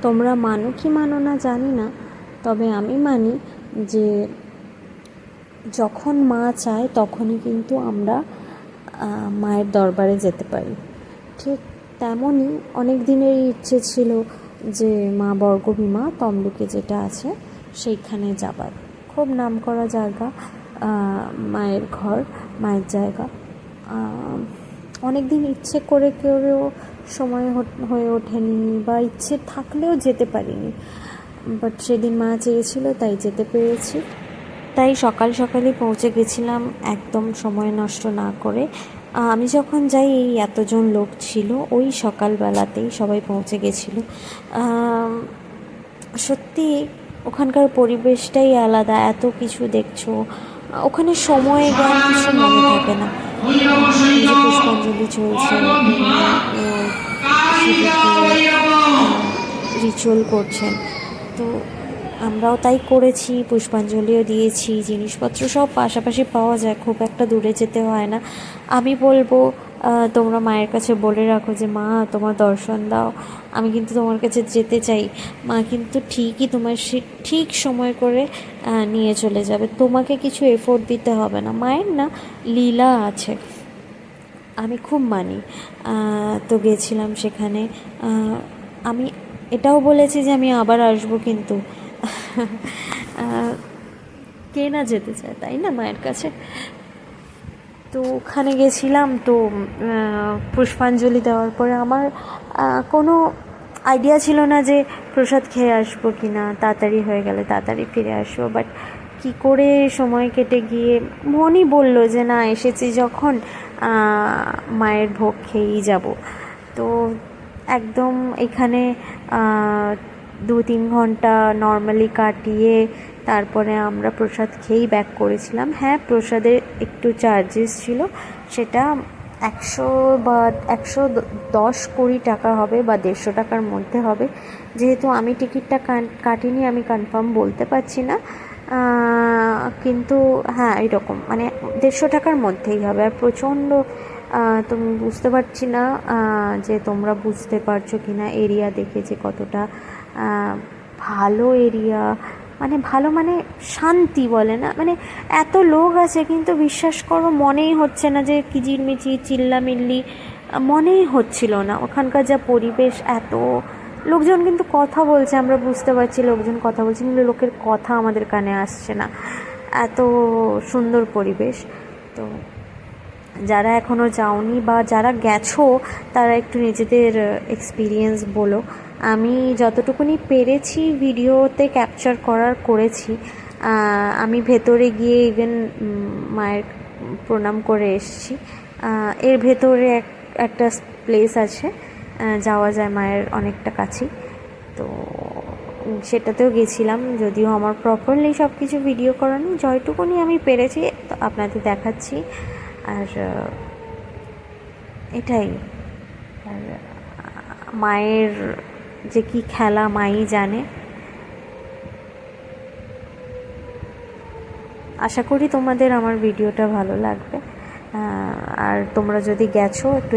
তোমরা মানো কি মানো না জানি না, তবে আমি মানি যে যখন মা চায় তখনই কিন্তু আমরা মায়ের দরবারে যেতে পারি। ঠিক তেমনই অনেক দিনেরই ইচ্ছে ছিল যে মা বর্গভীমা তমলুকে যেটা আছে সেইখানে যাবার। খুব নামকরা জায়গা, মায়ের ঘর, মায়ের জায়গা। অনেক দিন ইচ্ছে করেও সময় হয়ে ওঠেনি, বা ইচ্ছে থাকলেও যেতে পারিনি। বাট সেদিন মা চেয়েছিল তাই যেতে পেরেছি। তাই সকালই পৌঁছে গেছিলাম, একদম সময় নষ্ট না করে। আমি যখন যাই এই এতজন লোক ছিল, ওই সকালবেলাতেই সবাই পৌঁছে গেছিল। সত্যি ওখানকার পরিবেশটাই আলাদা, এত কিছু দেখছো, ওখানে সময় জ্ঞান কিছু মনে থাকে না। যে পুষ্পাঞ্জলি চলছে, রিচুয়াল করছেন, তো আমরাও তাই করেছি, পুষ্পাঞ্জলিও দিয়েছি। জিনিসপত্র সব পাশাপাশি পাওয়া যায়, খুব একটা দূরে যেতে হয় না। আমি বলবো তোমরা মায়ের কাছে বলে রাখো যে মা তোমার দর্শন দাও, আমি কিন্তু তোমার কাছে যেতে চাই। মা কিন্তু ঠিকই তোমার ঠিক সময় করে নিয়ে চলে যাবে, তোমাকে কিছু এফোর্ট দিতে হবে না। মায়ের না লীলা আছে, আমি খুব মানি। তো গেছিলাম সেখানে। আমি এটাও বলেছি যে আমি আবার আসবো, কিন্তু কে না যেতে চায়, তাই না, মায়ের কাছে। তো ওখানে গেছিলাম, তো পুষ্পাঞ্জলি দেওয়ার পরে আমার কোনো আইডিয়া ছিল না যে প্রসাদ খেয়ে আসবো কি না, তাড়াতাড়ি হয়ে গেলে তাড়াতাড়ি ফিরে আসবো। বাট কী করে সময় কেটে গিয়ে মনই বলল যে না, এসেছি যখন মায়ের ভোগ খেয়েই যাব। তো একদম এখানে 2-3 ঘন্টা নর্মালি কাটিয়ে তারপরে আমরা প্রসাদ খেয়েই ব্যাক করেছিলাম। হ্যাঁ, প্রসাদের একটু চার্জেস ছিল, সেটা 100 বা 110-20 টাকা হবে, বা 150 টাকার মধ্যে হবে। যেহেতু আমি টিকিটটা কাটিনি, আমি কনফার্ম বলতে পারছি না, কিন্তু হ্যাঁ এরকম মানে 150 টাকার মধ্যেই হবে। আর প্রচণ্ড তুমি বুঝতে পারছি না যে তোমরা বুঝতে পারছো কি না এরিয়া দেখে, যে কতটা ভালো এরিয়া। মানে ভালো মানে শান্তি বলে না, মানে এত লোক আছে কিন্তু বিশ্বাস করো মনেই হচ্ছে না যে কিচিরমিচির চিল্লামিল্লি, মনেই হচ্ছিল না। ওখানকার যা পরিবেশ, এত লোকজন কিন্তু কথা বলছে, আমরা বুঝতে পারছি লোকজন কথা বলছে, কিন্তু লোকের কথা আমাদের কানে আসছে না, এত সুন্দর পরিবেশ। তো যারা এখনও যাওনি বা যারা গেছো তারা একটু নিজেদের এক্সপিরিয়েন্স বলো। আমি যতটুকুনি পেরেছি ভিডিওতে ক্যাপচার করেছি। আমি ভেতরে গিয়ে ইভেন মায়ের প্রণাম করে এসেছি। এর ভেতরে একটা প্লেস আছে, যাওয়া যায় মায়ের অনেকটা কাছেই, তো সেটাতেও গেছিলাম। যদিও আমার প্রপারলি সব কিছু ভিডিও করা নেই, যতটুকুনি আমি পেরেছি তো আপনাদের দেখাচ্ছি। আর এটাই, আর মায়ের যে কি খেলা মাই জানে। আশা করি তোমাদের আমার ভিডিওটা ভালো লাগবে। আর তোমরা যদি গেছো একটু